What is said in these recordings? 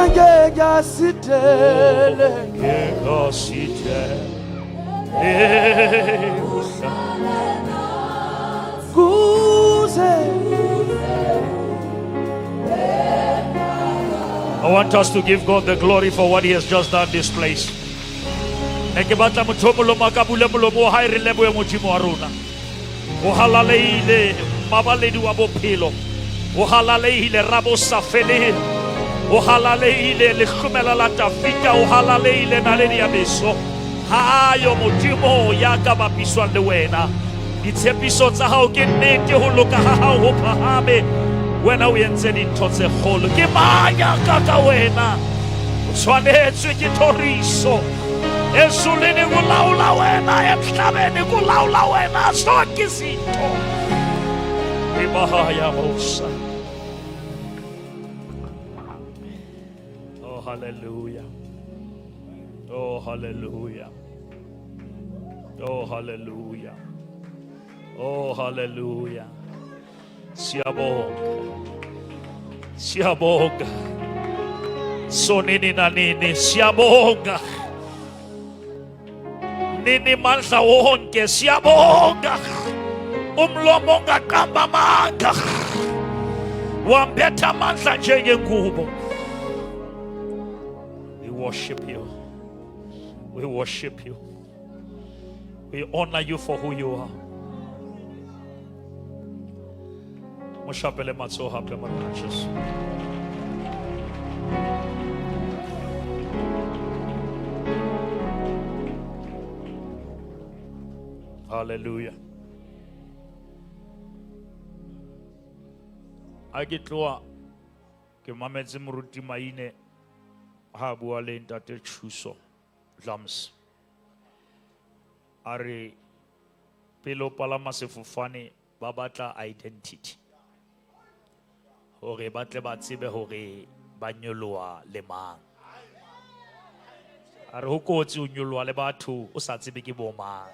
I want us to give God the glory for what He has just done this place. Ohalaleile mabaledu abopelo. Ohalaleile rabosa fele. Ohalaleile lehumela la tafika. Ohalaleile naleni abeso. Hayo mutimo yakaba piswa lewena. It's episodes how can nete holoka how hopahame. When I went in totse holo. Kimaya kakawena. Swane tsukitoriso. Esulini kulaula wena, emhlabeni kulaula wena, sonke izinto. Ibahaya Musa. Oh hallelujah. Oh hallelujah. Oh hallelujah. Oh hallelujah. Siabonga. Siabonga. Sonini na nini, siabonga. Nini mandla wonke siyabonga umlomo ngaqamba amanga wambetha amandla njengengubo. We worship you. We worship you. We honor you for who you are. Moshapele matsoha plemanachos. Hallelujah. Agitloa ke mametse moruti maine ha bua le ntate Thuso Dlams. Are pelo palama sefofane ba batla identity. Hore batle ba tsebe hore ba nyoloa le mang. Are ho kotsi o nyoloa le batho o sa tsebe ke bo mang.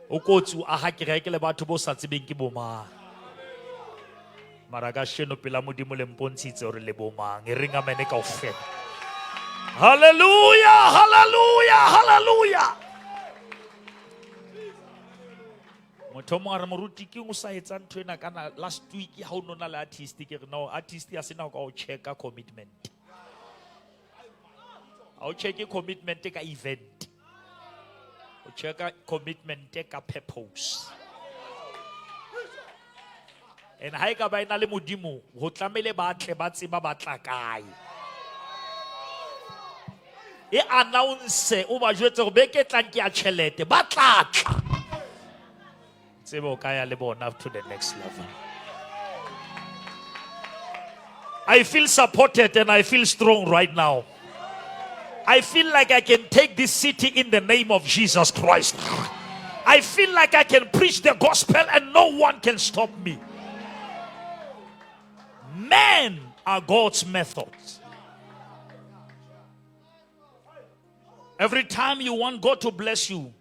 Ukotsu aha kereke le batho bo sa tsebeng ke bomang. Mara ka sheno pela modimo le mpontshitse hore le bomang. E ringa mene kaofela. Hallelujah, hallelujah, hallelujah. Motho mo re moruti ke o sa etsa ntho ena kana last week ha o nona le artist ke re no artist ya sena ka o checka commitment. A o checke commitment ka event. Check commitment, take a purpose. And hai ka ba ina le modimo ho tlamele ba tle ba tseba ba tla kae. E announce o ba jwetse go beke tlang ke a chelete ba tla tla. Tsebo kaya le bona to the next level. I feel supported and I feel strong right now. I feel like I can take this city in the name of Jesus Christ. I feel like I can preach the gospel and no one can stop me. Men are God's methods. Every time you want God to bless you,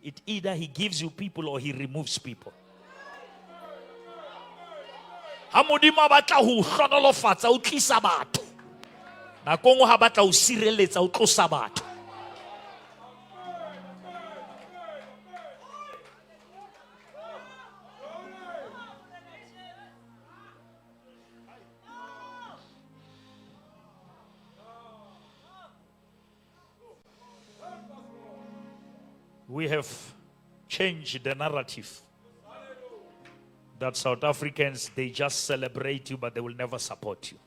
it either He gives you people or He removes people. Hamodima batla ho hlonolofatsa o tlisa batho. Na kongo ha batla o sireletsa o tlosa batho. We have changed the narrative that South Africans, they just celebrate you, but they will never support you.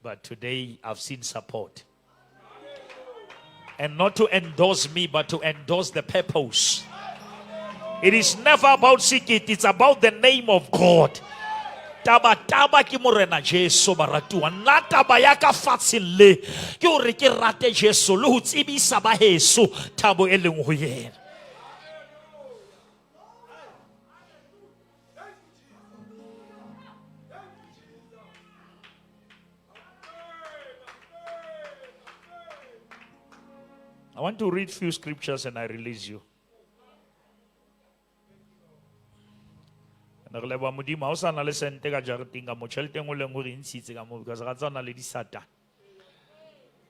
But today, I've seen support. And not to endorse me, but to endorse the purpose. It is never about Sekete, it's about the name of God. Taba ki morena Jesu baratua na taba ya ka fatsile ke o re ke rate Jesu le ho tsebisa ba heso thabo e leng ho yena. I want to read few scriptures and I release you. ne re leboha modimo ha o sa na le sente ka jareteng ka mo tšhelete engwe le engwe re ntshitse ka mo because ga tsana le disata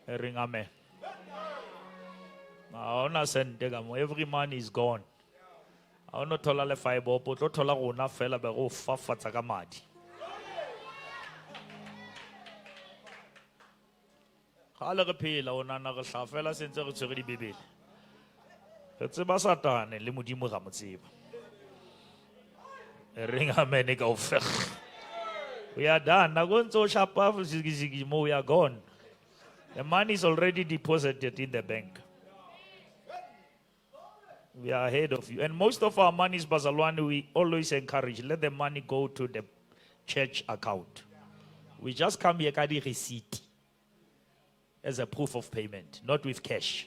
e reng amen ha ona sente ka mo every man is gone ha ono thola le fiber o tlo thola rona fela be go fafatsa ka madi ga le re phela o nana re hla fela sentse re tshwere dibebele re tseba satane le modimo ga mo tseba ring amen ka offer we are done na go ntse o shapa zigizigi mo we are gone the money is already deposited in the bank we are ahead of you and most of our money is Bazalwane we always encourage let the money go to the church account we just come here carry receipt as a proof of payment not with cash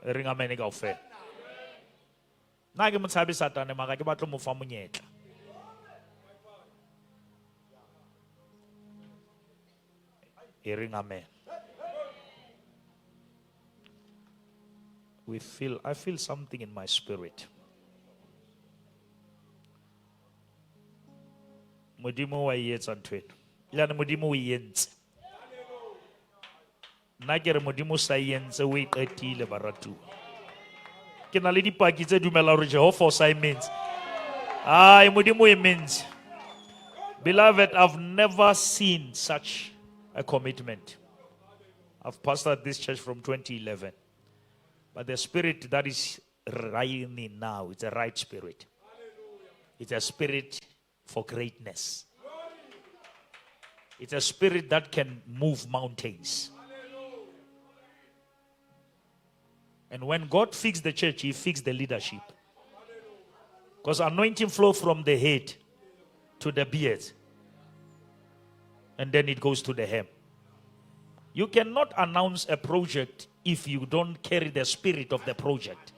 ring amen ka offer na ke motshabi satane mara ke batlo mo fa monyetla ring amen I feel something in my spirit modimo wa yetsa ntwena ilana modimo o yentse nna ke re modimo sa yentse o iqetile baratu ke na le dipaki tse dumela gore Jehova o sa means ai modimo e means beloved I've never seen such a commitment I've pastored this church from 2011 but the spirit that is reigning now it's a right spirit it's a spirit for greatness it's a spirit that can move mountains. And when God fixed the church, he fixed the leadership. Because anointing flow from the head to the beard. And then it goes to the hem. You cannot announce a project if you don't carry the spirit of the project.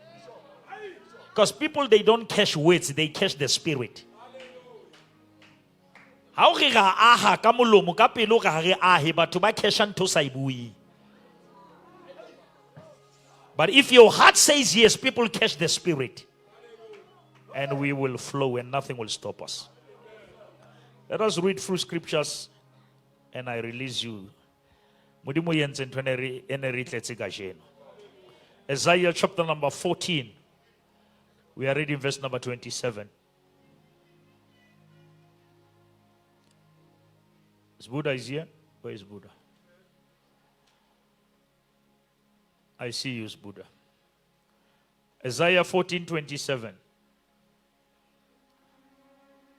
Because people, they don't catch words, they catch the spirit. How re ga aha ka molomo ka pelo ga re ahe batho ba catch nto sa ibui. But if your heart says yes, people catch the spirit. And we will flow and nothing will stop us. Let us read through scriptures and I release you. Isaiah chapter number 14. We are reading verse number 27. Is Buddha is here? Where is Buddha? I see you, Buddha. Isaiah 14:27.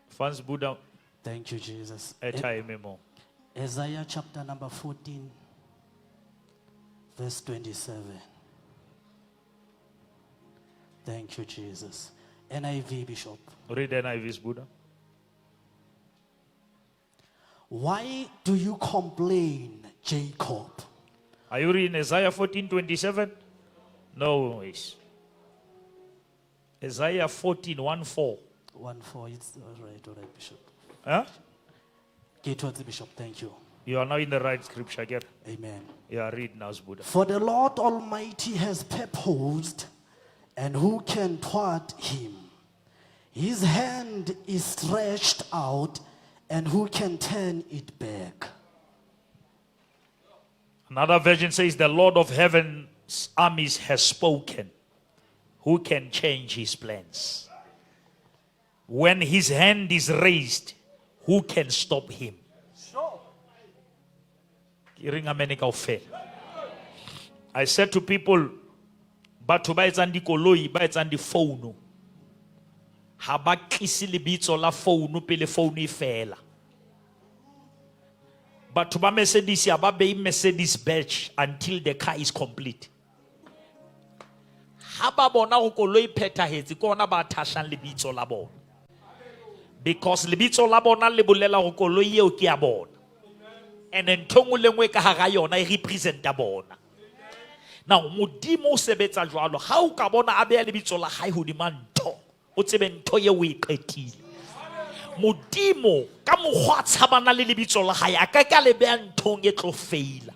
Fans Buddha. Thank you, Jesus. Isaiah chapter number 14, verse 27. Thank you, Jesus. NIV, Bishop. Read NIV's Buddha. Why do you complain, Jacob? Are you reading Isaiah 14:27? No, it's Isaiah 14:1-4. 1:4. It's all right, Bishop. Huh? Get towards the Bishop. Thank you. You are now in the right scripture again. Amen. Yeah, read now, Buddha. For the Lord Almighty has purposed, and who can thwart him? His hand is stretched out, and who can turn it back? Another version says, the Lord of heaven's armies has spoken. Who can change his plans? When his hand is raised, who can stop him? I said to people, but to buy the koloi, buy the phone. Haba kisi libitso la phone pele phone ifela. But to buy Mercedes, ya be Mercedes badge until the car is complete. Haba bona koloi peta hezi kona ba tashan libitso la bona. Because libitso la bona le bolela koloi eo ke ya bona. And entongo lengwe ka hara yona e representa bona. Now modimo o sebetsa jwalo ha o ka bona a beya lebitso la hae hodima ntho o tsebe ntho ye o e qetile. Modimo ka mogwa tshabana le lebitso la hae a ka ka le beya nthong e tlo faila.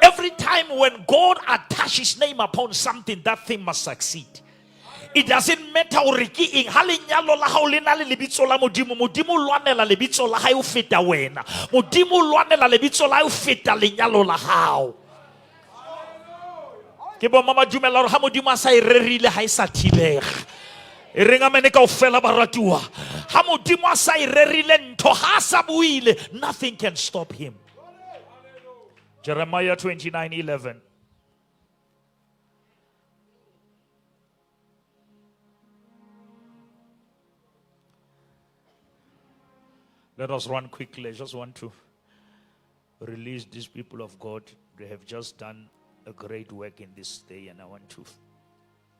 Every time when God attaches his name upon something, that thing must succeed. It doesn't matter hore ke eng ha lenyalo la hao le na le lebitso la modimo modimo lwanela lebitso la hae o feta wena modimo lwanela lebitso la hae o feta lenyalo la hao ke bo mama dumela hore ha modimo a sa e rerile ha e sa thibega e reng amene kaofela baratuwa ha modimo a sa e rerile ntho ha sa buile nothing can stop him. Jeremiah 29:11. Let us run quickly. I just want to release these people of God. They have just done a great work in this day, and I want to.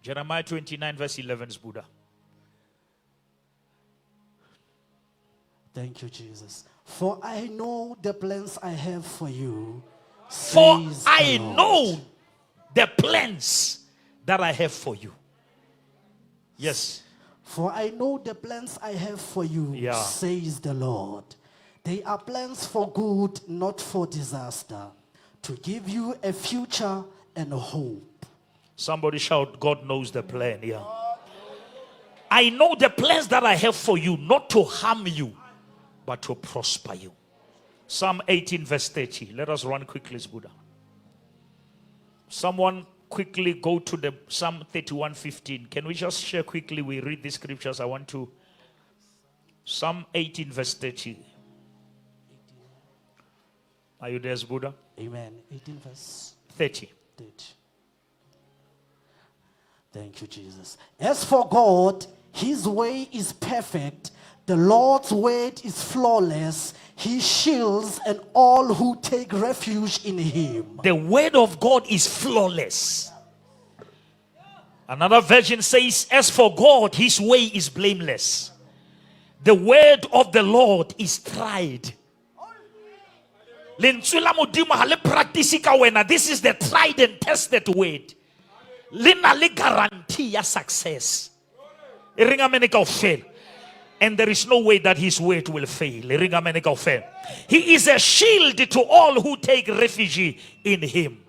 Jeremiah 29:11 is Buddha. Thank you, Jesus. For I know the plans I have for you. For says I the Lord. know the plans that I have for you. Yes. For I know the plans I have for you, Yeah. says the Lord. They are plans for good, not for disaster, to give you a future and a hope. Somebody shout, God knows the plan. Yeah. I know the plans that I have for you, not to harm you, but to prosper you. Psalm 18:30. Let us run quickly, Buddha. Someone quickly go to the Psalm 31:15. Can we just share quickly? We read the scriptures. I want to. Psalm 18:30. Are you there, Buddha? Amen. 18 verse 30. 30. Thank you, Jesus. As for God, his way is perfect. The Lord's word is flawless. He shields and all who take refuge in him. The word of God is flawless. Another version says, as for God, his way is blameless. The word of the Lord is tried. This is the tried and tested word. Lina le guarantee ya success. And there is no way that his word will fail. He is a shield to all who take refuge in him.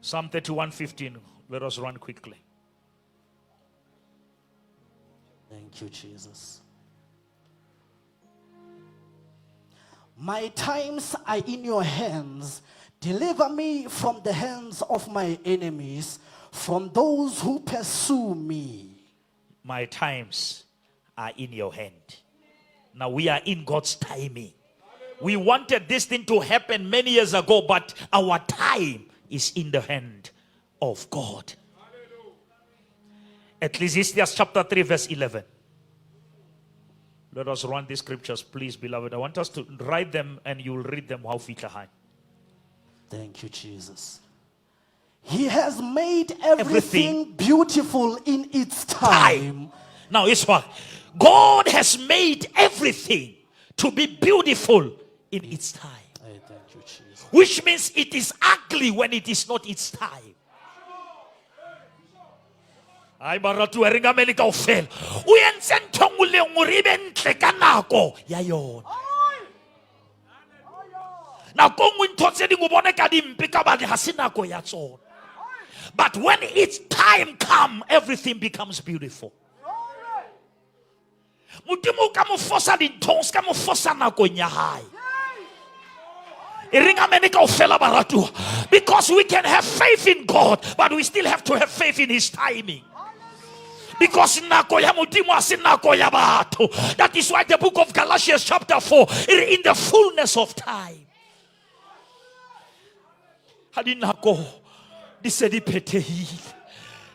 Psalm 31:15. Let us run quickly. Thank you, Jesus. My times are in your hands. Deliver me from the hands of my enemies, from those who pursue me. My times are in your hand. Now we are in God's timing. We wanted this thing to happen many years ago, but our time is in the hand of God. Ecclesiastes chapter 3 verse 11. Let us run these scriptures, please, beloved. I want us to write them and you will read them. Thank you, Jesus. He has made everything beautiful in its time. Now it's what? God has made everything to be beautiful in its time. Hey, thank you, Jesus. Which means it is ugly when it is not its time. Ay baratu eringa menika ofel. Uyense ntho le ngwe be ntle ka nako ya yona. Na go ngwe ntho tse ding o bone ka dimpe ka ba ha se nako ya tsona. But when its time comes, everything becomes beautiful. Modimo ka mo fosa dintho ka mo fosa nako nya hae. Because we can have faith in God, but we still have to have faith in his timing. Because that is why the book of Galatians chapter 4, in the fullness of time. Hadinako, this said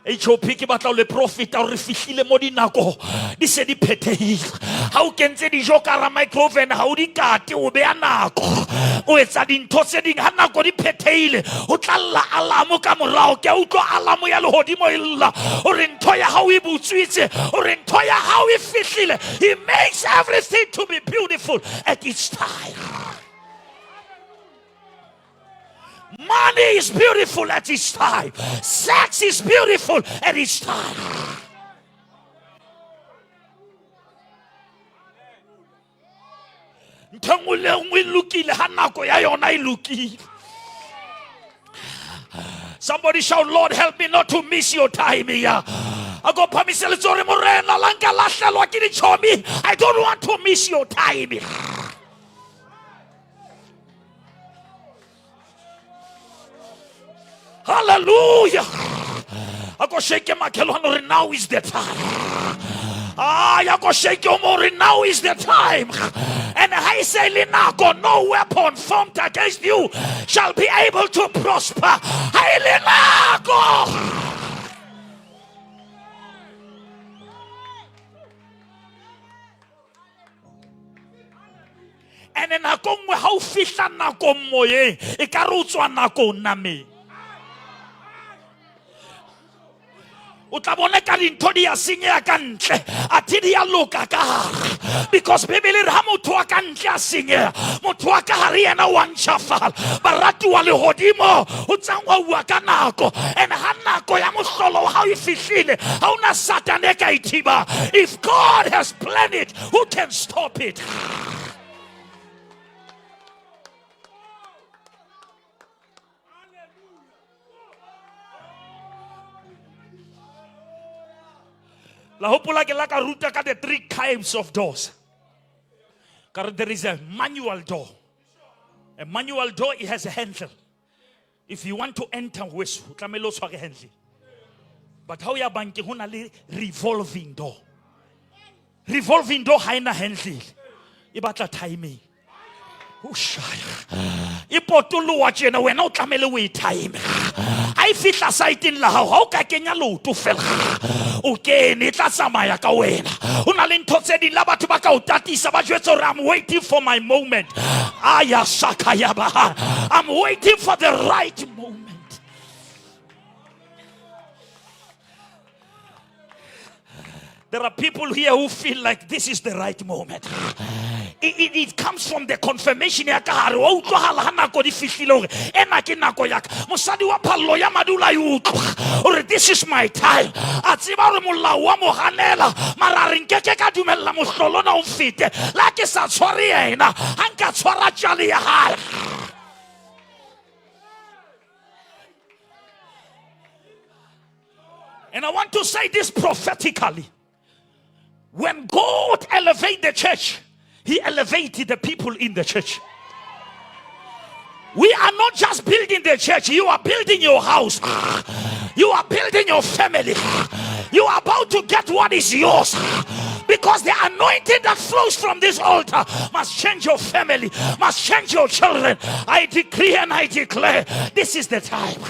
HOP ke batla le profit a re fihlile mo dinako di se di phethehile ha o kentse dijo ka ra microphone ha o di kate o beya nako o etsa dintho tse ding ha nako di phethehile o tla lla alarm ka morao ke utlwa alarm ya lehodimo e lla o re ntho ya ha o e butswitse o re ntho ya ha o e fihlile. He makes everything to be beautiful at its time. Money is beautiful at its time. Sex is beautiful at its time. Somebody shout, Lord, help me not to miss your time here. I don't want to miss your time. Hallelujah. I go shake my calendar. Now is the time. I go shake your more. Now is the time. And I say, Linako, no weapon formed against you shall be able to prosper. Hey, Linako. And then I come with how fish and nako moye. Ikarutswa nako name. Utaboneka lintodi ya sinye ya kantle atidi ya luka ka because bibili ramu tuwa kantle ya sinye mutuwa kahari na wanchafal baratu wali hodimo utangwa wakanako and hanako ya musolo how ifishile how na sataneka itiba. If God has planned it, who can stop it? La hopola ke la ka ruta ka the 3 kinds of doors. There is a manual door. A manual door, it has a handle. If you want to enter west, utlamelo swage handle. But how ya banki hona le revolving door. Revolving door haina handle. Ibatla timing. Ipotulu wachena wena utlamele we time. I fitla site in la how ka kenya lo to fela. Okay, ni tla samaya ka wena. Una le ntotse di la batho ba ka utatisa ba jwetso I'm waiting for my moment. Aya sakaya ba. I'm waiting for the right moment. There are people here who feel like this is the right moment. It comes from the confirmation ya kahare wa utlwa halana ko di fihlile ena ke nako ya mosadi wa phallo ya madula yutlwa or this is my time a tsiba re molao wa mohanela mara re nkeke ka dumella mohlolo na o fete la ke sa tshware yena ha nka tshwara tjale ya hae. And I want to say this prophetically. When God elevated the church, He elevated the people in the church. We are not just building the church. You are building your house. You are building your family. You are about to get what is yours. Because the anointing that flows from this altar must change your family, must change your children. I decree and I declare, this is the time.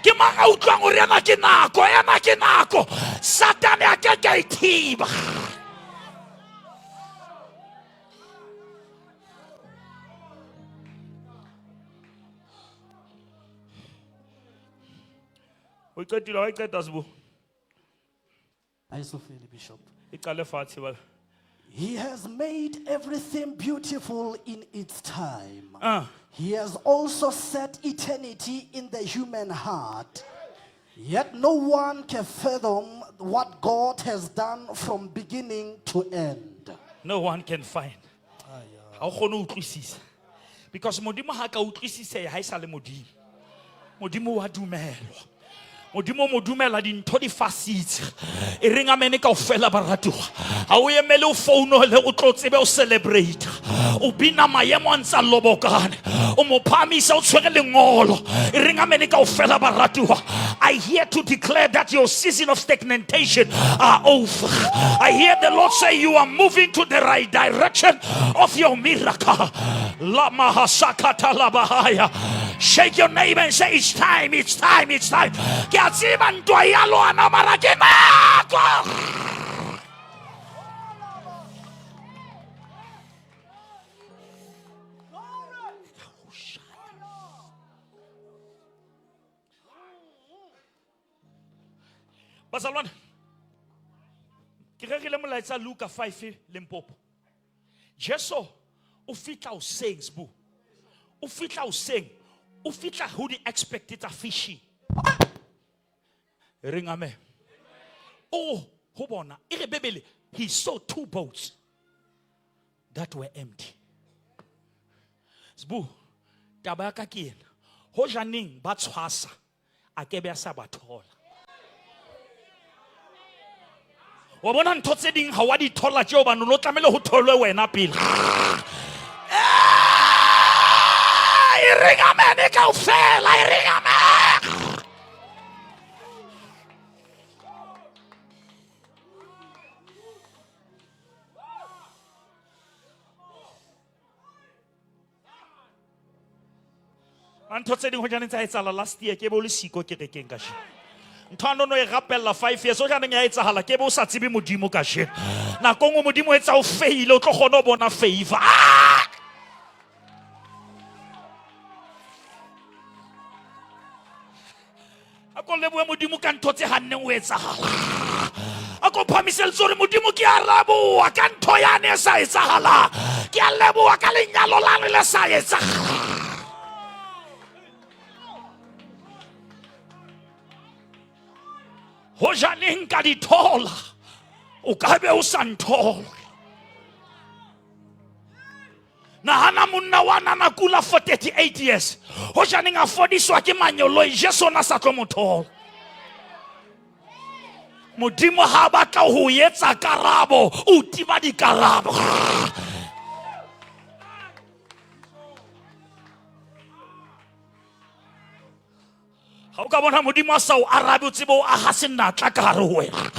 Kimanga utlwang ore yana ke nako Satan a ke ka ithiba. O qetile wa qeta sebo I so feel Bishop. e qale fatshe ba. He has made everything beautiful in its time. He has also set eternity in the human heart. Yet no one can fathom what God has done from beginning to end. No one can find. How khona utlwisisa. Because modimo ha ka utlwisisa ha isa le modimo. Modimo wa dumelwa. Modimo modumela dintho di fasitse e renga mene ka ofela baratu ha o emele o phone le o tlotsebe o celebrate o bina maemo a ntsa lobokane o mo phamisa o tshwere lengolo e renga mene ka ofela baratu. I hear to declare that your season of stagnation are over. I hear the Lord say you are moving to the right direction of your miracle. La mahasakata la bahaya. Shake your neighbor and say it's time, it's time, it's time. Bazalwane, ke rekile molaetsa Luka 5 Limpopo. Jesu o fitla o seng sbu. O fitla o seng. O fitla who the expected a fishing. Ring amen. Oh, hobona. He saw 2 boats that were empty. Sbu, taba ya ka ke ena ho janeng ba tshwasa a ke be a sa ba thola wa bona ntho tse ding ha wa di thola tšeo ba no tlamele ho tholwe wena pele e ringa mene kaofela e ringa mene ntho tse ding ho jane tsa etsala last year ke bo le siko ke rekeng ka she ntho a nono e rapella 5 years ho janeng ya etsahala ke bo sa tsebe modimo ka she nakong o modimo etsa o faile o tlo kgona ho bona favor a ko leboe modimo ka ntho tse hanneng o etsahala a ko phamisele tsore modimo ke a raboa ka ntho yane e sa etsahala ke a leboa ka lenyalo la le sa etsahala ho janeng ka di thola o ka be o sa nthola nahana monna wa nana kula for 38 years ho janeng a fodiswa ke manyolo Jesu na sa tlo mothola modimo ha batla ho etsa karabo o tiba di karabo ha o ka bona modimo a sa o arabe o tsebe o aha senatla ka hare ho wena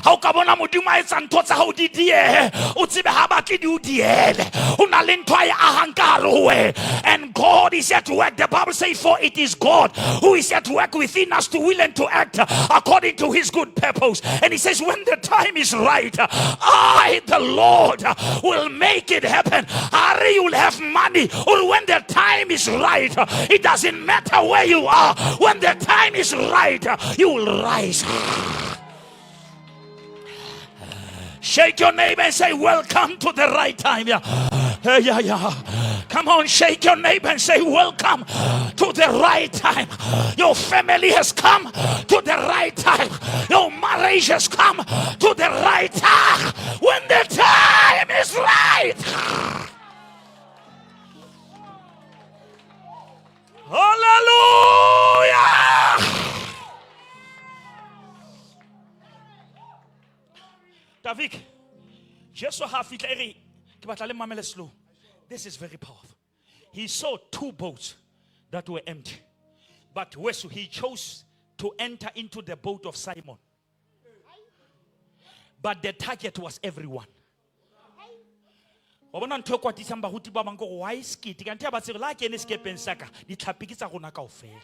ha o ka bona modimo a etsa ntho tsa hao di diehe o tsebe ha batle di o diele o na le ntho a e ahang ka hare ho wena and God is here to work. The Bible says for it is God who is here to work within us to will and to act according to his good purpose. And he says when the time is right, I the Lord will make it happen. Harry, you will have money, or when the time is right, it doesn't matter where you are, when the time is right, you will rise. Shake your neighbor and say, welcome to the right time. Yeah. Come on, shake your neighbor and say, welcome to the right time. Your family has come to the right time. Your marriage has come to the right time. When the time is right. Hallelujah. David, just so half it, slow. This is very powerful. He saw 2 boats that were empty, but he chose to enter into the boat of Simon. But the target was everyone. Why skit? Can tell about like any escape in Saka. The tapikis are gonna go fail.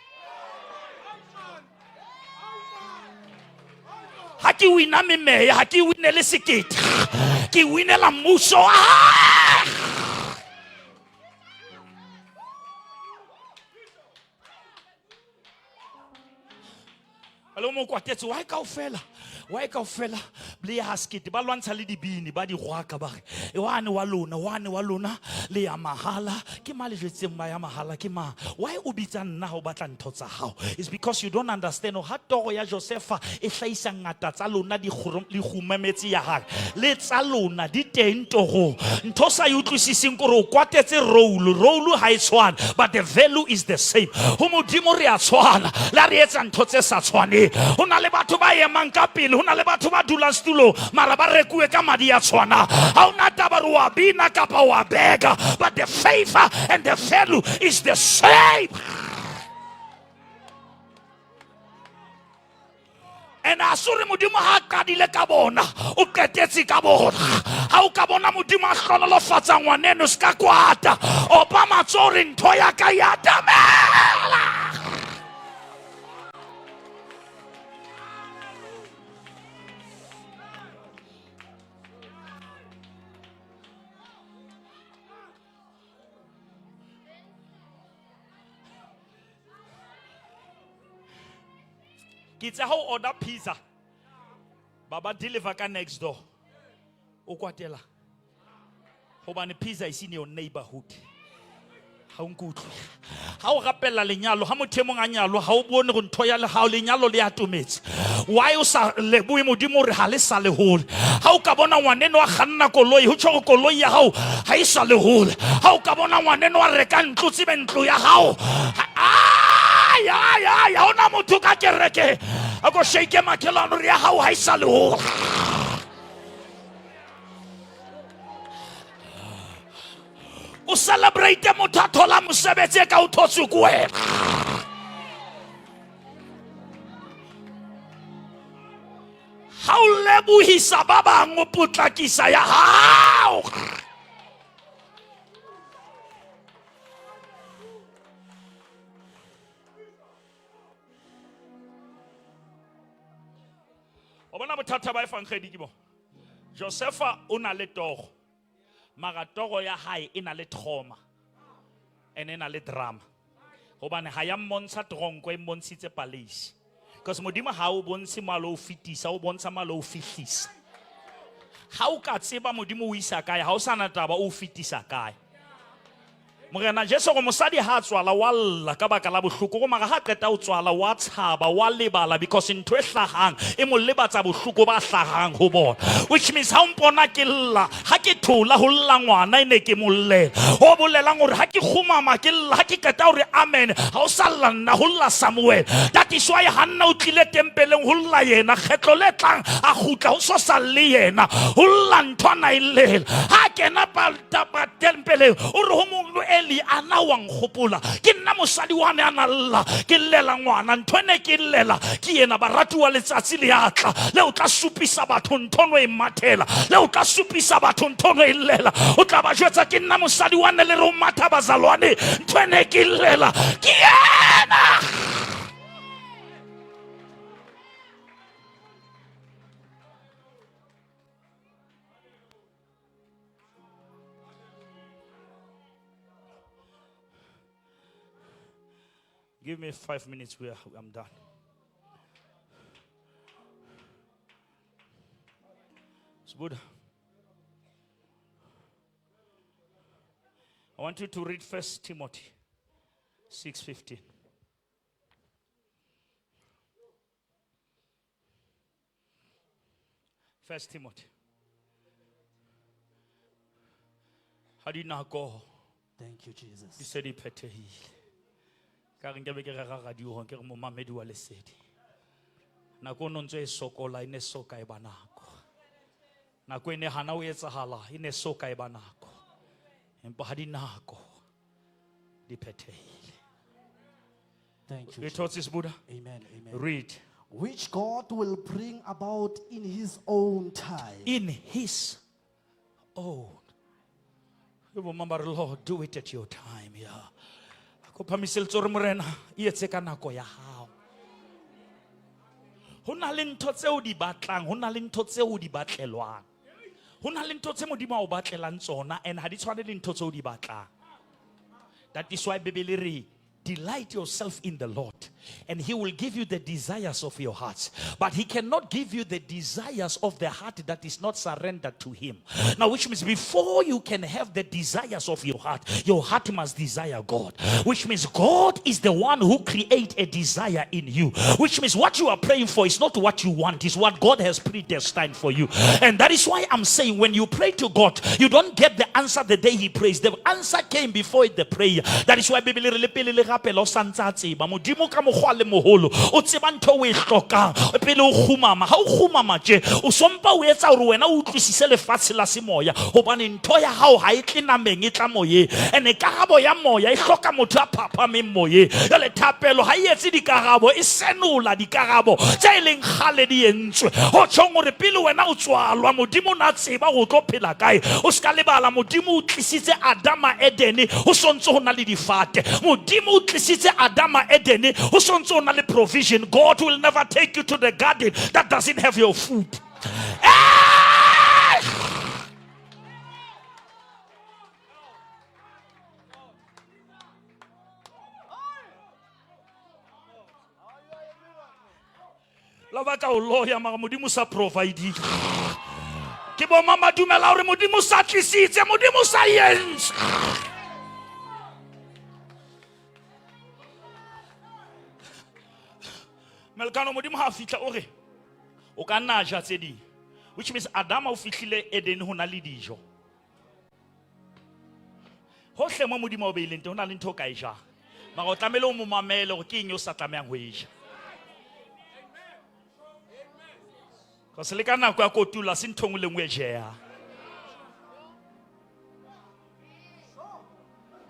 Haki wina me, haki wina le Sekete, ki wina la muso. Hello, mo kwatetse why ka ofela ble ya Sekete ba lwantsha le dibini ba di gwaka ba e wane wa lona le ya mahala ke male jetseng ba ya mahala ke ma why o bitsa nna ho batla ntho tsa hao? It's because you don't understand ha toro ya Josefa e hlaisa ngata tsa lona di khumametse ya hae le tsa lona di teng toro ntho sa utlwisising gore o kwatetse role ha e tshwana, but the value is the same. Ho modimo re a tshwana la re etsa ntho tse sa tshwane. Ho na le batho ba emang ka pele, ho na le batho ba dulang stulo mara ba rekuwe ka madi ya tshwana. Ha ona taba re wa bina kapa wa bega, but the favor and the value is the same. And asuri modimo ha kadile ka bona o qetetse ka bona ha o ka bona modimo a hlonolofatsa ngwaneno ska kwata o pa matsori ntho ya ka ya tamela. It's a whole order pizza. Baba deliver ka next door. O kwatela. Hobane pizza is in your neighborhood. Ha unkutlu. Ha o rapella lenyalo, ha motho mong a nyalo, ha o bone go ntho ya le ha o lenyalo le atometse. why o sa leboe modimo re ha le sa le hole ha o ka bona ngwaneno wa kganna koloi ho tshwego koloi ya hao ha e sa le hole ha o ka bona ngwaneno wa reka ntlo tsebe ntlo ya hao ya ona motho ka kereke a go shake makhelano re ya hao ha e sa le hole o celebrate motho a thola mosebetsi ka o thotse ko wena ha o lebohisa ba bang o potlakisa ya hao o bona bothata ba efangedi ke bo Josefa o na le togo mara togo ya hae e na le trauma ene na le drama hobane ha ya mmontsha tronko e mmontshitse palesi because modimo ha o bontshe malo o fitisa o bontsha malo o fihlisa ha o ka tseba modimo o isa kae ha o sana taba o fitisa kae Morena Jesu go mosadi ha tswala wa lla ka baka la bohloko go maga ha qeta o tswala wa tshaba wa lebala because ntwe hlahang e mo lebatsa bohloko ba hlahang ho bona which means ha mpona ke lla ha ke thola ho lla ngwana ene ke molle ho bolelang hore ha ke khumama ke lla ha ke qeta hore amen ha o salla nna ho lla Samuel that is why Hanna o tlile tempeleng ho lla yena kgetlo le tlang a khutla ho so salle yena ho lla nthwana illela ha kena pa tempeleng o re ho mo ana wa nkgopola ke nna mosadi wa ne ana lla ke llela ngwana nthone ke llela ke yena baratuwa letsatsi le atla le o tla supisa batho nthono e mathela le o tla supisa batho nthono e llela o tla ba jwetsa ke nna mosadi wa ne le re o matha bazalwane nthone ke llela ke yena Give me 5 minutes where I'm done. It's good. I want you to read 1 Timothy 6:15. First Timothy. How do you not go? Thank you, Jesus. You said it better. Ka re nke be ke rega radio ke re mo mamedi wa lesedi nako no ntse e sokola ine soka e banako nako ene hana o etsahala ine soka e banako empa ha dinako di phethehile. Thank you. It is Buddha. Amen. Amen. Read. Which God will bring about in his own time. In his own. You remember, Lord, do it at your time. Yeah. Ko phamisel tsore morena e etse ka nako ya hao ho na le ntho tse o di batlang ho na le ntho tse o di batlelwang ho na le ntho tse modimo o batlelang tsona and ha di tshwane le ntho tse o di batlang. That is why Bibele re delight yourself in the Lord and he will give you the desires of your heart, but he cannot give you the desires of the heart that is not surrendered to him. Now which means before you can have the desires of your heart must desire God, which means God is the one who creates a desire in you, which means what you are praying for is not what you want, is what God has predestined for you. And that is why I'm saying when you pray to God, you don't get the answer the day he prays. The answer came before the prayer. That is why Bibele re pele le gape lo santsa tseba modimo ka mogwa le moholo o tseba ntho o e hlokang pele o khumama ha o khumama tje o sompa o etsa hore wena o utlwisise lefatshe la semoya hobane ntho ya hao ha e tle nameng e tla moye ene karabo ya moya e hloka motho a phaphameng moye ya le thapelo ha e etse dikarabo e senula dikarabo tse leng khale di entswe ho tshong hore pele wena o tswalwa modimo na tseba go tlo phela kae o ska lebala modimo o tlisitse Adama Edene ho sontso ho na le difate modimo o tlisitse Adama Edene ho sontso ho na le provision. God will never take you to the garden that doesn't have your food. La va ka o loya mara modimo sa provide ke bo mama dumela hore modimo sa tlisitse modimo sa yense melkano modimo ha fitla o re O ka nna ja tse ding. Which means Adam o fihlile Eden ho na le dijo. Hohle mo modimo o beileng teng ho na le ntho ka e ja. Mara o tlamehile o mo mamele hore ke eng o sa tlamehang ho e ja. Ka se le ka nako ya kotula se ntho e nngwe le nngwe e jeha.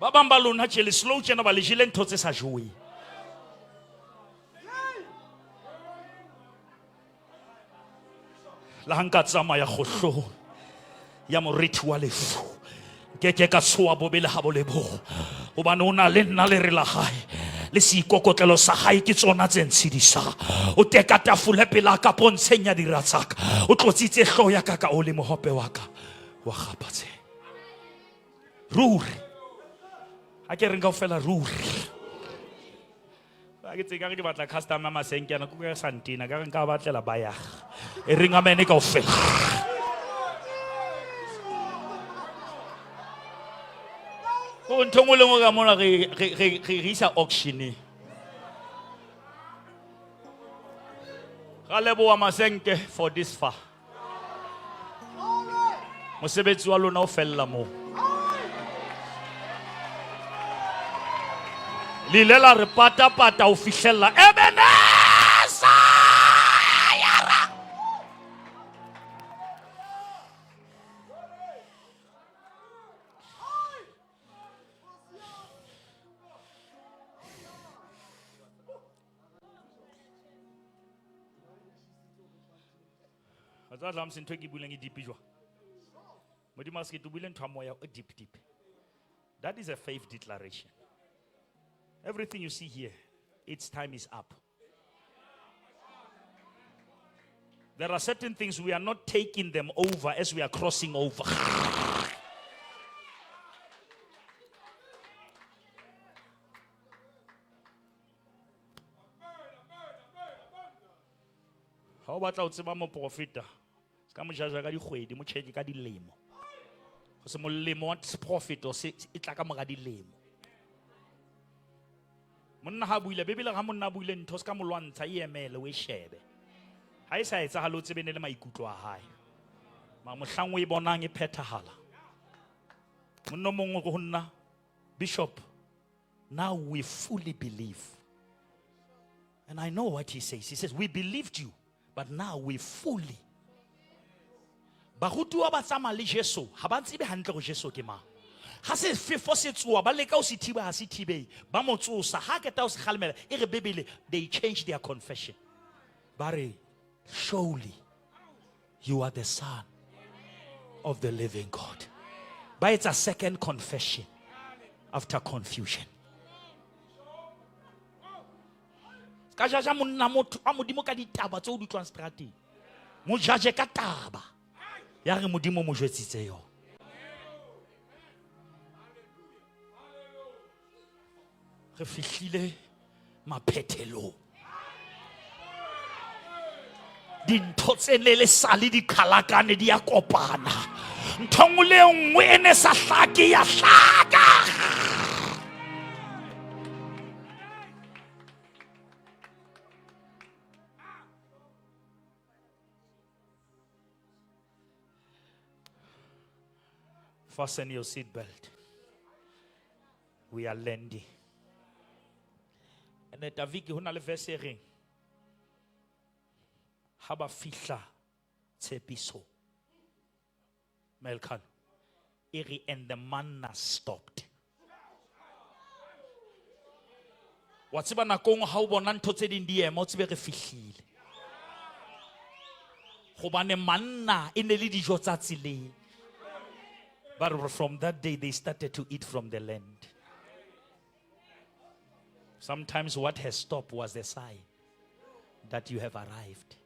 Ba bang ba lona tjele slow tjena ba le jele ntho tse sa jowe. La hanka tsamaya kgohlo ya moriti wa lefu ke ka tswa bobele ha bolebo hobane o na le nna le re la hae le se ikokotlelo sa hae ke tsona tse ntshidisa o teka tafole pela ka pontshenya diratsaka o tlotsitse hlo ya ka o le mohope wa ka wa gapatse ruri a ke renga o fela ruri a ke tseka ke di batla customer masenkana ku ka santina ka nka batlela baya e ringa mene ka o fela o nthongwe le ngo ka mona re isa auction ga leboa masenke for this far mosebetsi wa lona o fella mo lilela re pata o fihlella ebenesa yara azadla msintwe ke buleng deep jwa modimo se ke tubile ntwa moya o deep. That is a faith declaration. Everything you see here, its time is up. There are certain things we are not taking them over as we are crossing over. How about out se ba mo profita? Ska mo jaja ka di kgwedi, mo check ka dilemo. Go se mo lemo wa profit o se itla ka mo ga dilemo. Monna ha buile bebele ga monna buile ntho se ka molwantsha e emele we shebe ha e sa etsa ha lo tsebene le maikutlo a hae ma mohlang o e bonang e phethahala monno mongwe go nna bishop now we fully believe and I know what he says we believed you but now we fully ba rutuwa ba tsama le Jesu ha ba tsebe hantle go Jesu ke mang ha se fefo se tsoa ba leka o se thiba ha se thibei ba mo tsosa ha ke ta o se khalemela e re bebele they changed their confession bare surely you are the son of the living God but it's a second confession after confusion ka jaja monna motho a modimo ka ditaba tse o di tswang strateng mo jaje ka taba ya re modimo mo jwetsitse yo re fihlile maphetelo dintho tse ne le sale di khalakane di ya kopana nthongwe le nngwe ene sa hlake ya hlaka fasten your seat belt we are landing. And David ho na le verse e reng ha ba fihla tshepiso Melkan eri and the manna stopped wa tseba nakong ha o bona ntho tse ding di ema o tsebe re fihlile gobane manna e ne le dijo tsa tseleng but from that day they started to eat from the land. Sometimes what has stopped was the sign that you have arrived.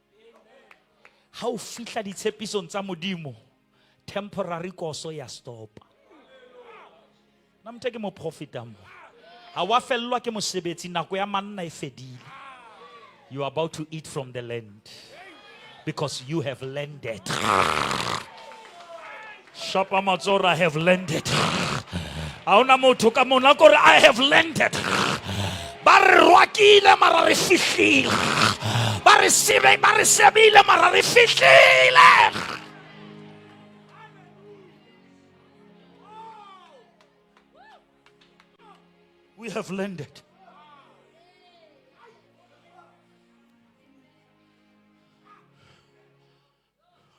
How fihla ditshepiso tsa modimo temporary koso ya stop. Namteke mo profita mo. Ha wa fellwa ke mosebetsi nako ya manna e fedile. You are about to eat from the land because you have landed. Shapa Matsora have landed. Auna motho ka mona kore I have landed. Ba re rwakile mara re fihlile ba sa receive ba re sebile mara re fihlile. We have landed.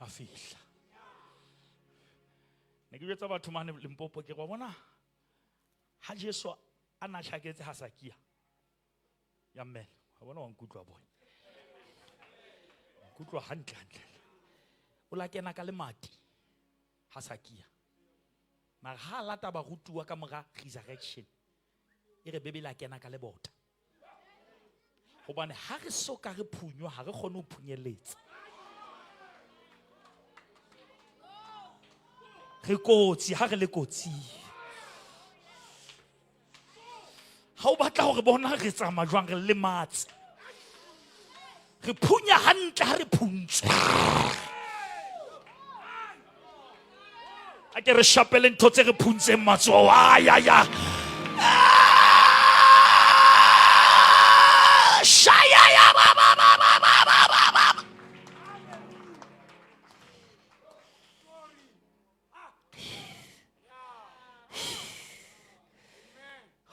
Afihla. Ne ke jwetsa batho mane Limpopo ke ba bona ha Jesu ana tshaketse ha sakia. Ya mmele, wa bona wa nkutlwa bona. Nkutlwa hantle. O la kena ka le mati ha sakia. Ma ha lata ba rutuwa ka mora resurrection. Ere bebela kena ka le bota. Hobane ha re soka re phunywa ha re kgone ho phunyeletsa. Re kotsi ha re le kotsi. Ha o batla hore bona re tsama jwang re lematse. Re phunya hantle ha re phuntswe. A ke re shapele ntho tse re phuntseng matsoho. Ya. Shaya ya ba.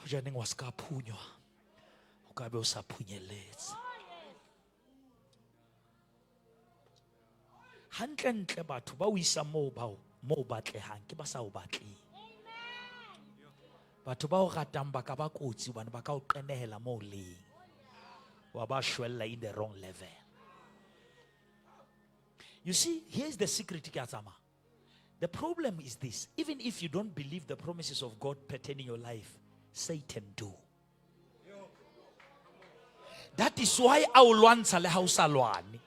Janeng wa ska phunywa. O ka be o sa phunyeletse. Hantle batho ba o isa mo batlehang ke ba sa o batleng. Batho ba o ratang ba ka ba kotsi hobane ba ka o qenehela mo leng. Wa ba shwella in the wrong level. You see, here's the secret ke a tsama. The problem is this: even if you don't believe the promises of God pertaining your life, Satan do. That is why a o lwantsha le ha o sa lwane.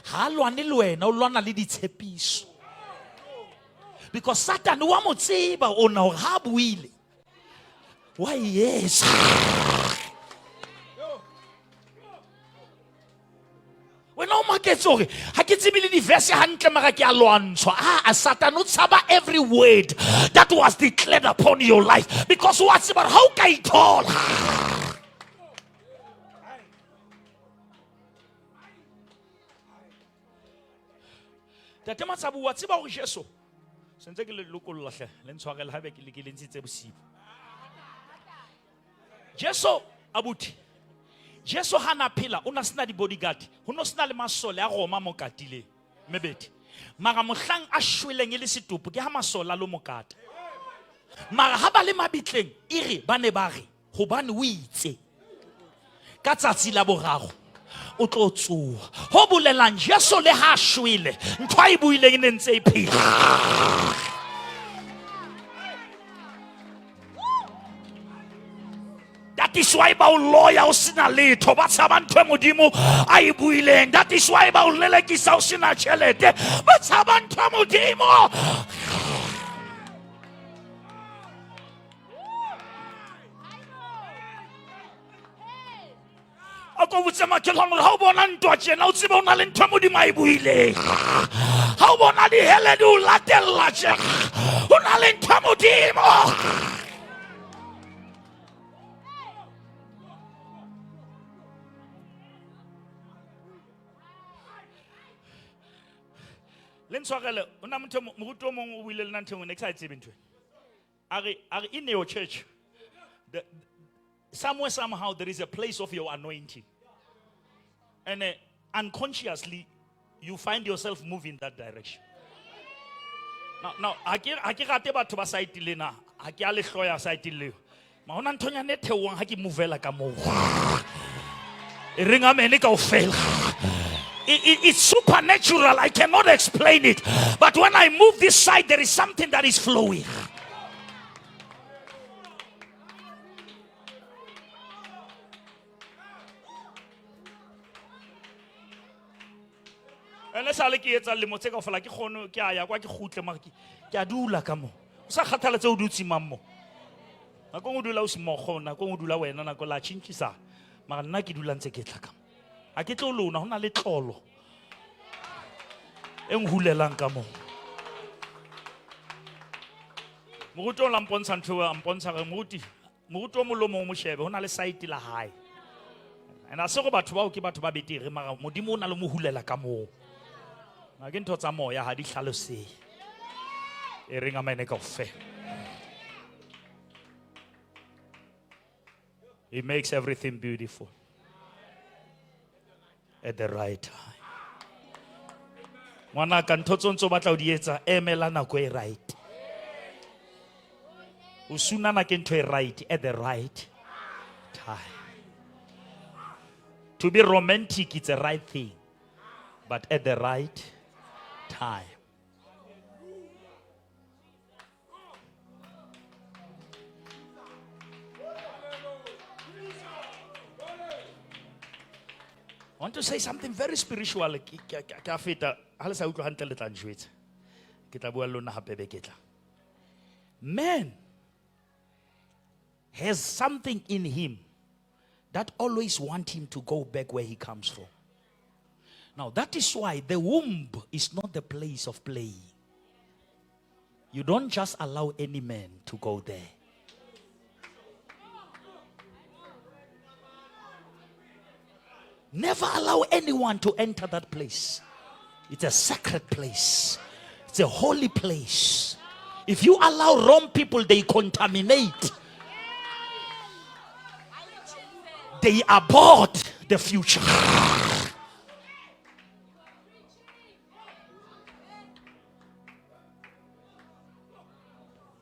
Ha lwane le wena o lwana le ditshepiso. Because Satan wa mo tseba ona hore ha buile. Why yes. When o maketse hore ha ke tsebile di verse hantle mara ke a lwantshwa. Satan o tshaba every word that was declared upon your life, because what's about how ka ithola. Tate Matsabu wa tseba hore Jesu sentse ke le lokolla hle le ntshwarela ha be ke le ntshitse bosibu. Jesu abuti Jesu hana phela o na sena di bodyguard, ho no sena le masole a Roma mo katile mebeti. Mara mohlang a shweleng le setopo ke ha masola lo mokata. Mara ha ba le mabitleng ire ba ne ba re hobane o itse ka tsatsi la boraro o tlo tsoha. Ho bolelang Jesu le ha shwele ntho a e buileng ne ntse e phela. That is why ba o lawyer o sina letho ba tshaba ntho e modimo a e buileng. That is why ba o lelekisa o sina tjhelete ba tshaba ntho e modimo. Ako botse makelwane ha o bona ntwa tjena o tsebe o na le ntho e modimo a e buileng. Ha o bona di hele di o latella tjena o na le ntho e modimo. Lentshwarele ona motho moruto mong o buile le nna ntho ne ke sa tsebe ntho. Are in your church somewhere somehow there is a place of your anointing, and unconsciously you find yourself moving that direction. Now a ke rate batho ba site lena a ke a le hloya site leo ma hona nthonya ne theoang ha ke movela ka mo e ringa mene kaofela. It's supernatural. I cannot explain it. But when I move this side, there is something that is flowing. And let's say it's a limo. Take off like you kya ya kwa ki khutle marki. Kya dula kamo. Sa khathala tse o dutsi mammo. Na ko ngudula o smogo na ko ngudula wena na ko la chinchisa. Mara nna ke dula ntse ke tla kamo. A ke tlo lona hona le tlolo e nghulelang ka mo moruto la mpontsha ntho a mpontsha re moruti mo lo mo shebe hona le site la hae And I saw about 12 kiba to babiti remara modimo na le mo hulela ka mo. Ga ke ntho tsa moya ha di hlalose. E ringa mane ka fe. He makes everything beautiful at the right time. Ngwana ka ntho tsontso batla o di etsa emela nako e right. O sunana ke ntho e right at the right time. To be romantic, it's a right thing, but at the right time. I want to say something very spiritual. Man has something in him that always want him to go back where he comes from. Now that is why the womb is not the place of play. You don't just allow any man to go there. Never allow anyone to enter that place. It's a sacred place. It's a holy place. If you allow wrong people, they contaminate. They abort the future.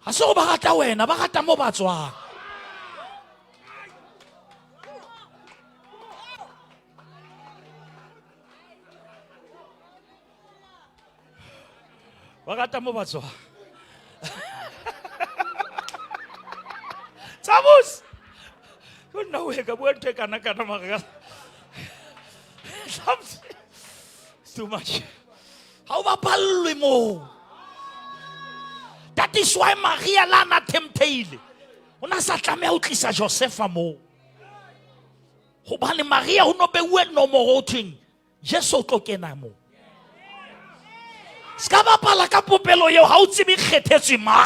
Aso ba gata wena ba gata mo ba tswang. Ba gata mo ba tswang. Tsabus. No way, ka bua ntwe kana kana maka. Too much. How ba pallwe mo? That is why Maria lana tempted. Ona sa tlameha o tlisa Josepha mo. Hobane Maria o no bewe no mo hothweng. Jesu o tlo kena mo. Ska ba pala ka popelo eo ha o tsebe kgethetswe ma.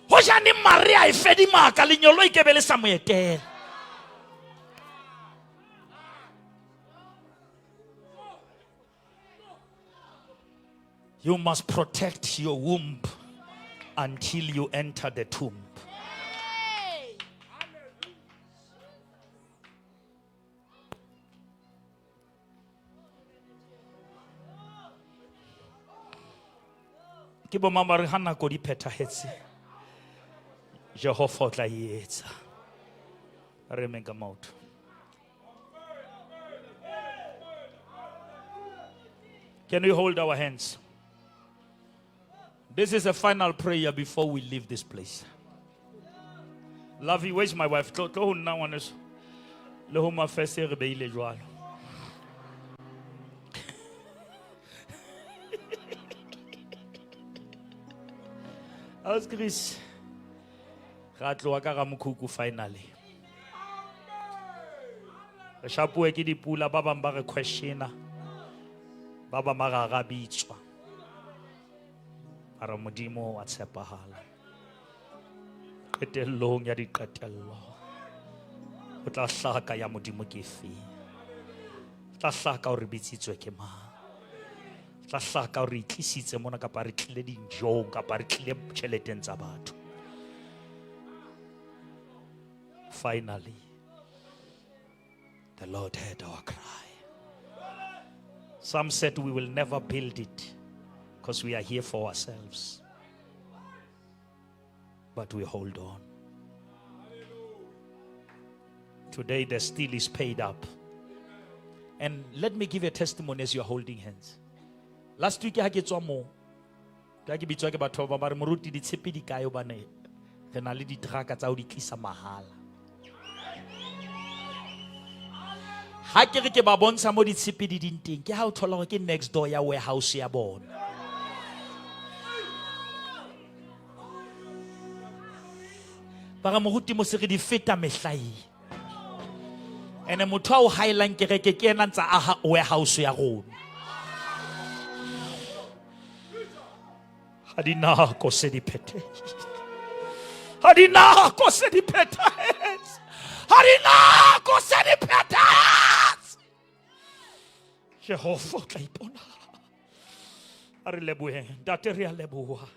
Hojane Maria e fedi maka lenyolo e kebele sa moetela. You must protect your womb until you enter the tomb. Kibo mama re hana ko di phethahetse. Jehovah tla etsa. Re menka mouth. Can we hold our hands? This is a final prayer before we leave this place. Lovey, where's my wife? Tlo na ngwaneso. Le ho ma fese re beile jwalo. How's Chris? Ratlo ka ga mokhuku finally. Re shapue ke dipula ba bang ba re questiona. Ba ba maraga bitswa. Ara modimo wa tshepahala. Qetellong ya diqetello. O tla hlaka ya modimo ke fe? Tla hlaka o re bitsitswe ke mang? Tla hlaka o re tlisitse mona ka pa re tlile dinjong ka pa re tlile tšheleteng tsa batho. Finally, the Lord heard our cry. Some said we will never build it because we are here for ourselves. But we hold on. Today the steel is paid up. And let me give you a testimony as you are holding hands. Last week I get some more. I get bitwa ke batho ba re moruti di tshepe di kae bane. Re na le di traka tsa o di tlisa mahala. Ha ke re ke ba bontsha mo di tshepe di ding teng ke ha o thola gore ke next door ya warehouse ya bona. Ba moruti mo se re di feta mehlai. Ene motho a o highland ke reke ke ena ntsa aha warehouse ya rona. Ha di nako se di phete. Adinako sedipetas. Adinako sedipetas. Jehovah kaipona. Ari lebuhe, dateria lebuha.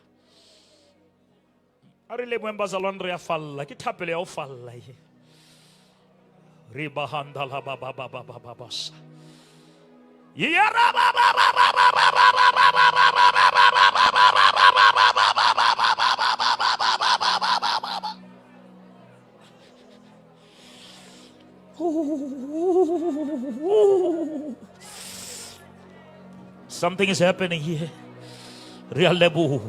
Ari lebuhe bazalon rea falla, ki tapele o falla. Riba handala baba baba baba bas. Yara baba baba baba baba. Something is happening here. Rialebu.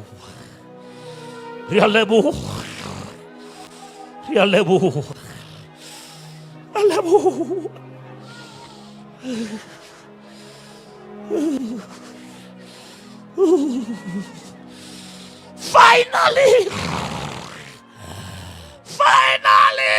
Rialebu. Rialebu. Rialebu. Finally. Finally.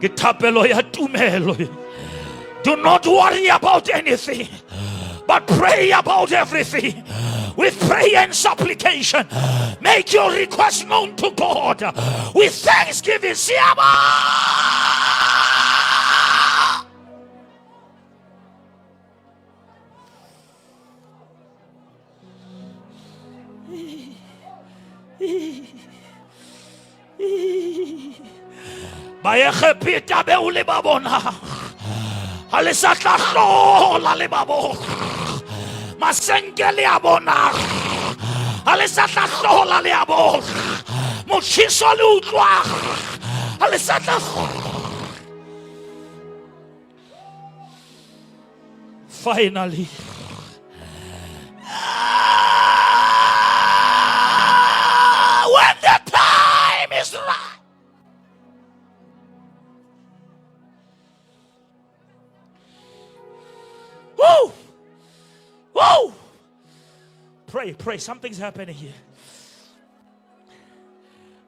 Kitapelo ya tumelo. Do not worry about anything, but pray about everything. With prayer and supplication, make your request known to God. With thanksgiving, Siaba. Bayeche pita beule babona. Alisata shola le babo. Masengeli abona. Alisata shola le abo. Mochiso lutwa. Alisata. Finally. When the time is right. Woo! Woo! Pray. Something's happening here.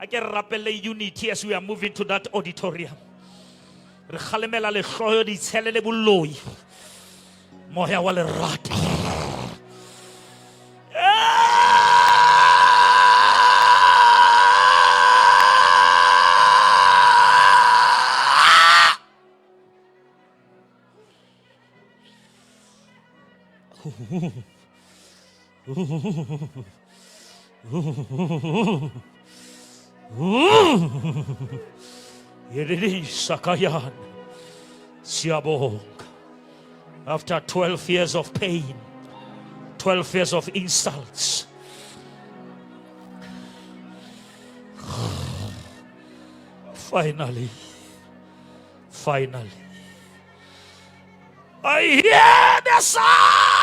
I can rappel unity as we are moving to that auditorium. Rekhalemela le hloyo di tshelele boloi. Moya wa lerata. Sakayan Siabong. After 12 years of pain, 12 years of insults, finally, I hear the sound.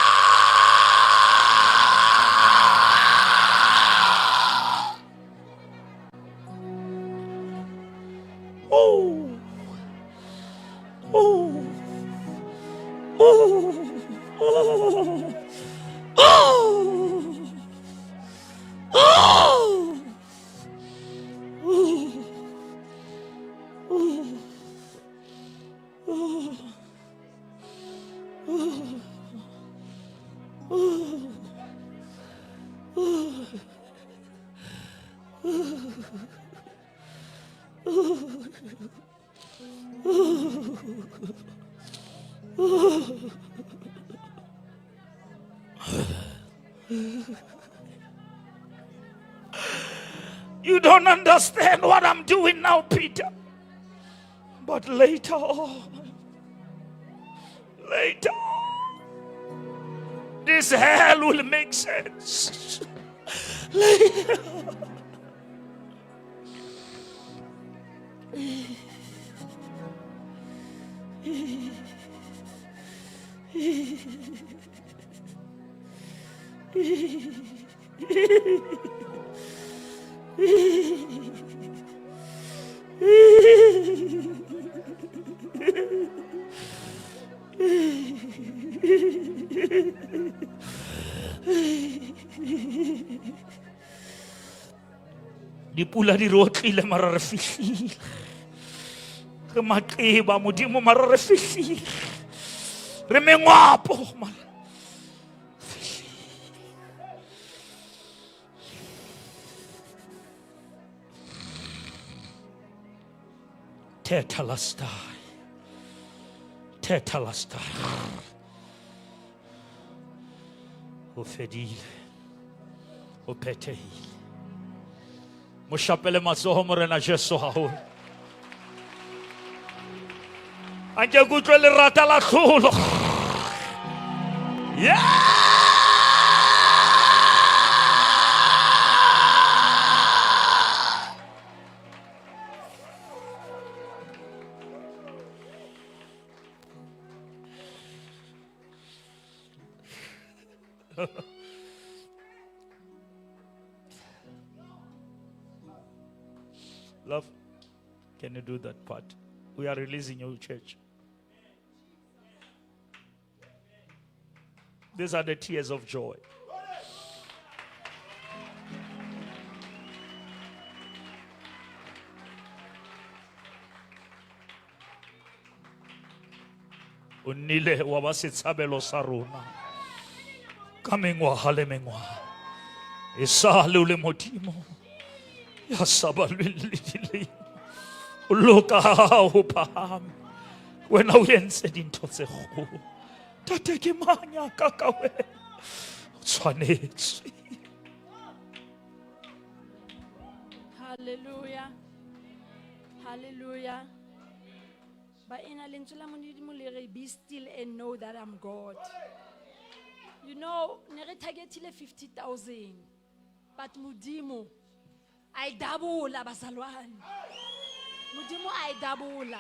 You don't understand what I'm doing now, Peter. But later on, this hell will make sense. Later. Dipula di rotlile mara re fihlile. Re maqeba modimo mara re fihlile. Re mengwapo mara. Tetelestai. Tetelestai. O fedile. O petehile. Mo shapele matsoho morena Jesu haholo. Anke kutlwe lerata la tlholo. Yeah! Love, can you do that part? We are releasing your church. These are the tears of joy. Unile wa ba setshabelo sa rona. Ka mengwaga le mengwaga. E sa le o le modimo. Ya saba lwelile. O loka o phahame. Wena o entse dintho tse kgolo. Tate ke manya ka wena. O tshwanetse. Hallelujah. Hallelujah. But in a be still and know that I'm God. You know, nere targetile 50,000. But Mudimo, I double la basalwan. Mudimo, I double la.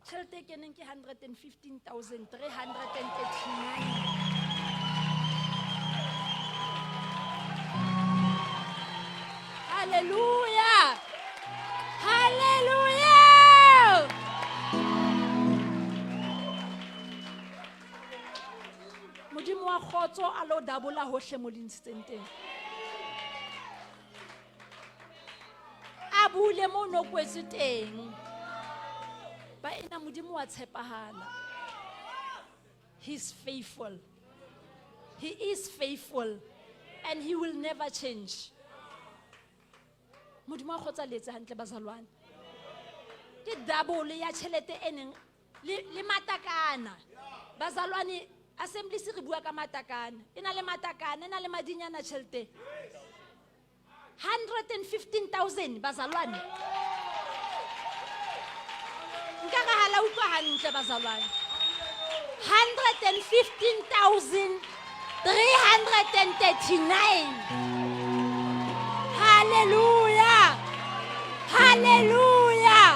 Shall take an 115,339. Hallelujah! Hallelujah! Modimo wa khotso a lo dabola hohle mo dinstenteng. A bule mo no kwetse teng. Ba ena modimo wa tshepahala. He's faithful. He is faithful and he will never change. Modimo wa khotsa letse hantle bazalwane. Ke double ya tšhelete eneng le matakana. Bazalwane assembly se re bua ka matakana. Ena le matakana, ena le madinyana tšhelete. 115,000 bazalwane. Nka hala utlwa hantle bazalwane. 115,339. Hallelujah! Hallelujah!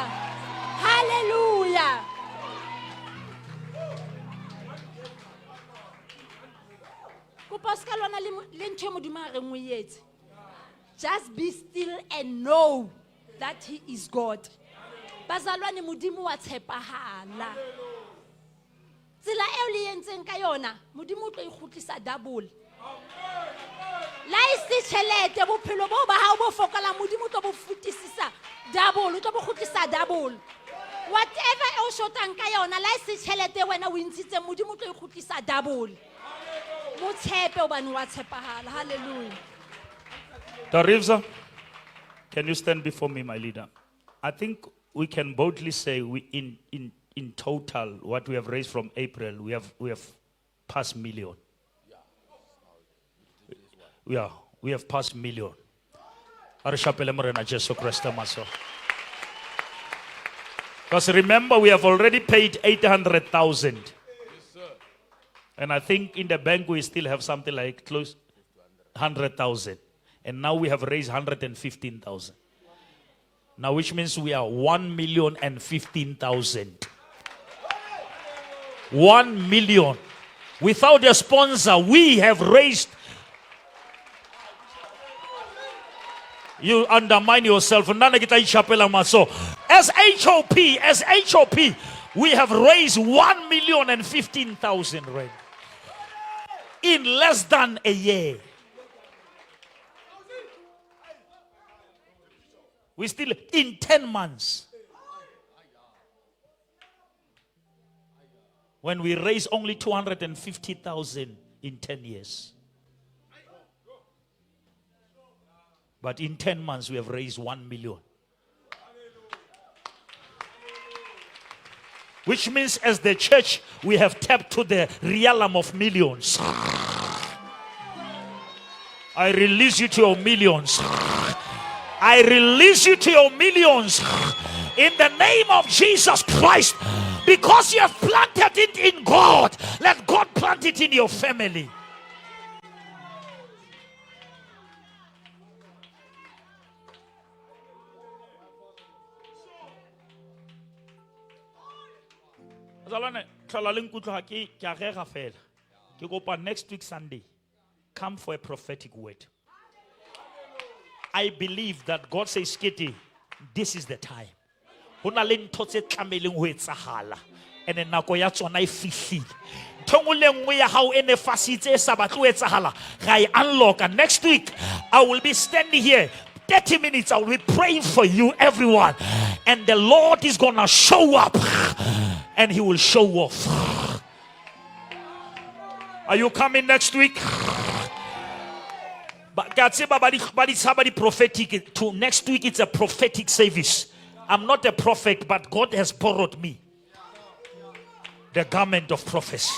Hallelujah! Just be still and know that He is God. Bazalwane modimo wa tshepahala. Tsela e o le yentseng ka yona, modimo o tlo ikhutlisa double. La ise tšhelete bophelo bo ba hao bo fokola modimo o tlo bo futisisa double, o tlo bo khutlisa double. Whatever e o shotang ka yona, la ise tšhelete wena o intshitse modimo o tlo ikhutlisa double. Mo tshepe o bane wa tshepahala. Hallelujah. Tarivza, can you stand before me, my leader? I think we can boldly say in total what we have raised from April, we have passed million. Yeah, we have passed million. Because remember, we have already paid 800,000. And I think in the bank we still have something like close 100,000. And now we have raised 115,000. Now, which means we are 1,015,000. 1 million. Without a sponsor, we have raised. You undermine yourself. As HOP, we have raised 1,015,000 rand in less than a year. We still in 10 months. When we raised only 250,000 in 10 years. But in 10 months, we have raised 1 million. Which means as the church, we have tapped to the realm of millions. I release you to your millions. I release you to your millions. In the name of Jesus Christ. Because you have planted it in God. Let God plant it in your family. Next week Sunday, come for a prophetic word. I believe that God says, Sekete, this is the time. And then nako ya tsona e fihlile. Thongolengwe ya hao ene fasitse sa batlo etsahala. Ga I unlock. And next week I will be standing here 30 minutes. I will be praying for you, everyone. And the Lord is going to show up. And he will show off. Are you coming next week? But God said, somebody prophetic. To next week, it's a prophetic service. I'm not a prophet, but God has borrowed me the garment of prophecy.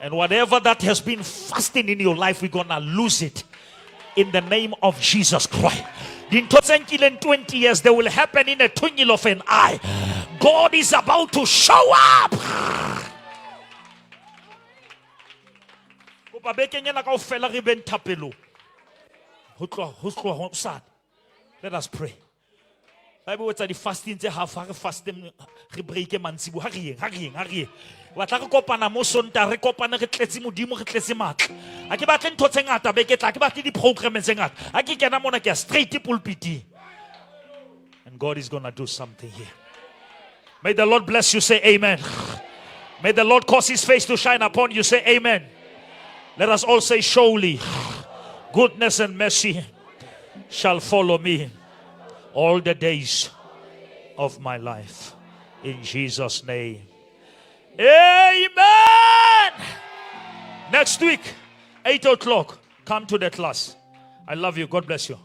And whatever that has been fasting in your life, we're gonna lose it in the name of Jesus Christ. In 20 years, they will happen in a twinkle of an eye. God is about to show up. Let us pray. Bible the fasting fasting break hurrying. What I kopana mo sonta re kopana re tletse modimo re tletse matla. A ke batle ntho tse ngata be ke tla ke batle di program tse ngata. A ke kena mona ke straight pulpit. And God is going to do something here. May the Lord bless you, say amen. May the Lord cause his face to shine upon you, say amen. Let us all say, surely goodness and mercy shall follow me all the days of my life. In Jesus' name. Amen. Next week, 8 o'clock, come to the class. I love you. God bless you.